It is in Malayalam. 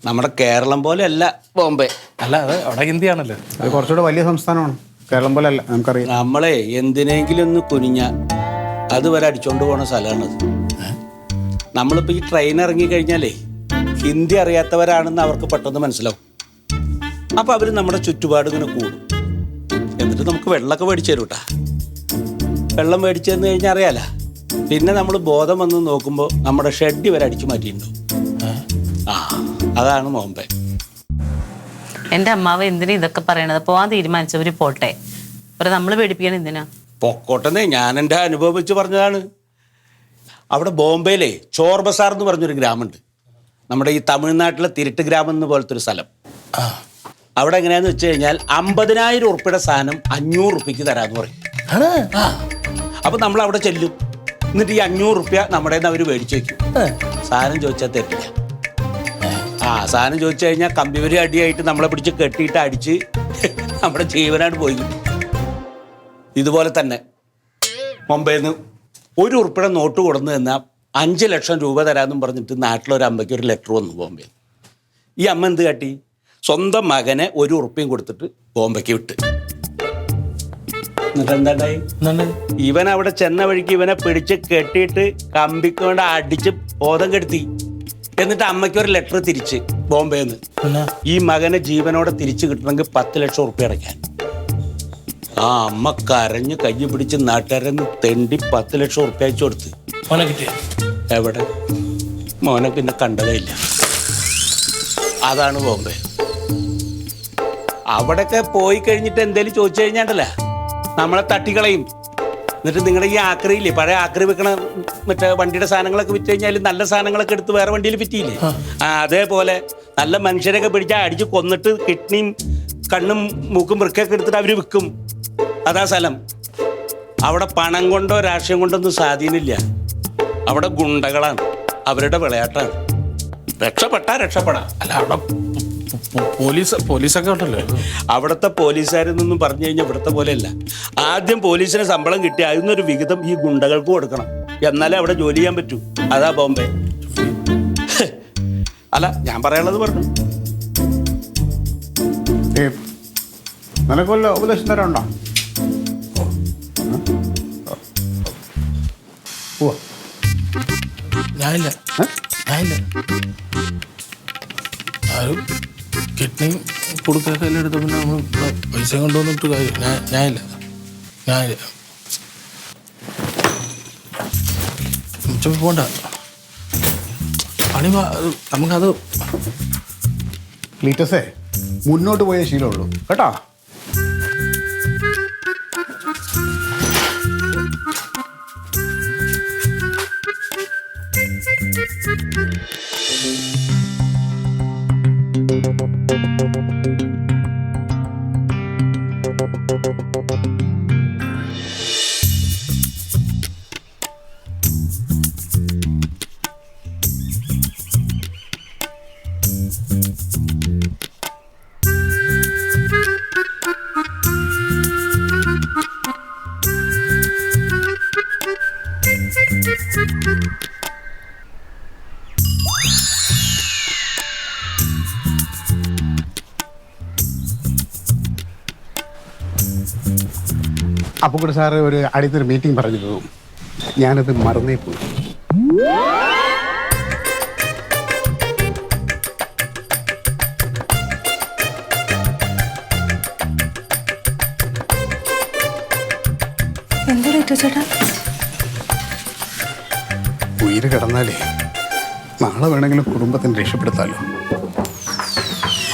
നമ്മുടെ കേരളം പോലെ അല്ല ബോംബെ. അല്ല അത് അവിടെ ഹിന്ദിയാണല്ലോ. അത് കുറച്ചുകൂടെ വലിയ സംസ്ഥാനമാണ്. കേരളം പോലെ അല്ല, നമുക്കറിയാം. നമ്മളെ എന്തിനെങ്കിലും ഒന്ന് കുനിഞ്ഞ അതുവരെ അടിച്ചോണ്ട് പോണ സ്ഥലമാണത്. നമ്മളിപ്പോൾ ഈ ട്രെയിൻ ഇറങ്ങിക്കഴിഞ്ഞാലേ ഹിന്ദി അറിയാത്തവരാണെന്ന് അവർക്ക് പെട്ടെന്ന് മനസ്സിലാവും. അപ്പോൾ അവർ നമ്മുടെ ചുറ്റുപാട് ഇങ്ങനെ കൂടും. എന്നിട്ട് നമുക്ക് വെള്ളമൊക്കെ മേടിച്ചു തരും കേട്ടാ. വെള്ളം മേടിച്ചു തന്നു കഴിഞ്ഞാൽ അറിയാല. പിന്നെ നമ്മൾ ബോധം വന്ന് നോക്കുമ്പോൾ നമ്മുടെ ഷെഡ് വരെ അടിച്ചു മാറ്റിയിട്ടുണ്ടാവും. അതാണ് ബോംബെ. എൻ്റെ അമ്മാവ് എന്തിനാ ഇതൊക്കെ പറയണത്? പോവാൻ തീരുമാനിച്ചവര് പോട്ടെ, അവരെ നമ്മൾ പേടിപ്പിക്കണം എന്തിനാ? പൊക്കോട്ടെന്നേ, ഞാൻ എൻ്റെ അനുഭവം വെച്ച് പറഞ്ഞതാണ്. അവിടെ ബോംബെയിലെ ചോർ ബസാർ എന്ന് പറഞ്ഞൊരു ഗ്രാമമുണ്ട്. നമ്മുടെ ഈ തമിഴ്നാട്ടിലെ തിരുട്ട് ഗ്രാമം എന്ന് പോലത്തെ ഒരു സ്ഥലം. അവിടെ എങ്ങനെയാന്ന് വെച്ച് കഴിഞ്ഞാൽ 50,000 ഉറുപ്പിയുടെ സാധനം 500 ഉറുപ്പിക്ക് തരാമെന്ന് പറയും. അപ്പം നമ്മൾ അവിടെ ചെല്ലും. എന്നിട്ട് ഈ 500 ഉറുപ്പ്യ നമ്മുടെ നിന്ന് അവർ മേടിച്ചു വയ്ക്കും. സാധനം ചോദിച്ചാൽ തരില്ല. സാധനം ചോദിച്ചു കഴിഞ്ഞാൽ കമ്പിവരി അടിയായിട്ട് നമ്മളെ പിടിച്ച് കെട്ടിയിട്ട് അടിച്ച് നമ്മുടെ ജീവനാണ് പോയി. ഇതുപോലെ തന്നെ മുംബൈയിൽ നിന്ന് 1 ഉറുപ്പിയുടെ നോട്ട് കൊടുന്നു തന്നാൽ 5 ലക്ഷം രൂപ തരാമെന്നും പറഞ്ഞിട്ട് നാട്ടിലൊരു അമ്മയ്ക്ക് ഒരു ലെറ്റർ വന്നു ബോംബെയിൽ. ഈ അമ്മ എന്ത് കാട്ടി? സ്വന്തം മകനെ 1 ഉറുപ്പിയും കൊടുത്തിട്ട് ബോംബെക്ക് വിട്ട്. എന്നിട്ട് എന്താണ്ടായി? ഇവൻ അവിടെ ചെന്ന വഴിക്ക് ഇവനെ പിടിച്ച് കെട്ടിയിട്ട് കമ്പിക്കൊണ്ട് അടിച്ച് ബോധം കെടുത്തി. എന്നിട്ട് അമ്മയ്ക്ക് ഒരു ലെറ്റർ തിരിച്ച് ബോംബെയിൽ നിന്ന് ഈ മകനെ ജീവനോടെ തിരിച്ചു കിട്ടണമെങ്കിൽ 10 ലക്ഷം ഉറുപ്പിക അടയ്ക്കാൻ. അമ്മ കരഞ്ഞ് കൈ പിടിച്ച് നാട്ടുകാരെന്ന് തെണ്ടി 10 ലക്ഷം ഉറുപ്പിക അയച്ചു കൊടുത്ത്. എവിടെ? മോനെ പിന്നെ കണ്ടതേ ഇല്ല. അതാണ് ബോംബെ. അവിടെയൊക്കെ പോയി കഴിഞ്ഞിട്ട് എന്തേലും ചോദിച്ചു കഴിഞ്ഞാണ്ടല്ല നമ്മളെ തട്ടിക്കളയും. എന്നിട്ട് നിങ്ങളുടെ ഈ ആക്രിയില്ലേ, പഴയ ആക്രി വെക്കണ മറ്റേ വണ്ടിയുടെ സാധനങ്ങളൊക്കെ വിറ്റ് കഴിഞ്ഞാൽ നല്ല സാധനങ്ങളൊക്കെ എടുത്ത് വേറെ വണ്ടിയിൽ വിറ്റിയില്ലേ, അതേപോലെ നല്ല മനുഷ്യരൊക്കെ പിടിച്ചാൽ അടിച്ച് കൊന്നിട്ട് കിഡ്നിയും കണ്ണും മൂക്കും വൃക്കൊക്കെ എടുത്തിട്ട് അവർ വിൽക്കും. അതാ സ്ഥലം. അവിടെ പണം കൊണ്ടോ രാഷ്ട്രീയം കൊണ്ടോ ഒന്നും സ്വാധീനമില്ല. അവിടെ ഗുണ്ടകളാണ്, അവരുടെ വിളയാട്ടാണ്. രക്ഷപ്പെടാം. അല്ല അവിടെ പോലീസൊക്കെ ഉണ്ടല്ലോ. അവിടുത്തെ പോലീസുകാരെന്നൊന്നും പറഞ്ഞു കഴിഞ്ഞാൽ ഇവിടുത്തെ പോലെയല്ല. ആദ്യം പോലീസിന് ശമ്പളം കിട്ടി അതിനൊരു വിഹിതം ഈ ഗുണ്ടകൾക്ക് കൊടുക്കണം, എന്നാലേ അവിടെ ജോലി ചെയ്യാൻ പറ്റൂ. അതാ ബോംബെ. അല്ല, ഞാൻ പറയാനുള്ളത് പറഞ്ഞു. നിനക്ക് വല്ല ഉപദേശം തരാനുണ്ടോ? ഞാനില്ല. ആരും കിഡ്നി കൊടുക്കാത്ത എല്ലാം എടുത്ത പിന്നെ നമ്മൾ പൈസ കൊണ്ടുവന്നിട്ട് കാര്യം. ഞാനില്ല. പോണ്ട പണി. നമുക്കത് ക്ലീറ്റസേ, മുന്നോട്ട് പോയ ശീലമുള്ളൂ കേട്ടോ. അപ്പോൾ കൂടെ സാറ് ഒരു അടുത്തൊരു മീറ്റിംഗ് പറഞ്ഞു പോകും. ഞാനത് മറന്നേ പോയി. ചേട്ടാ, ഉയിര് കിടന്നാലേ നാളെ വേണമെങ്കിലും കുടുംബത്തിന് രക്ഷപ്പെടുത്താമല്ലോ.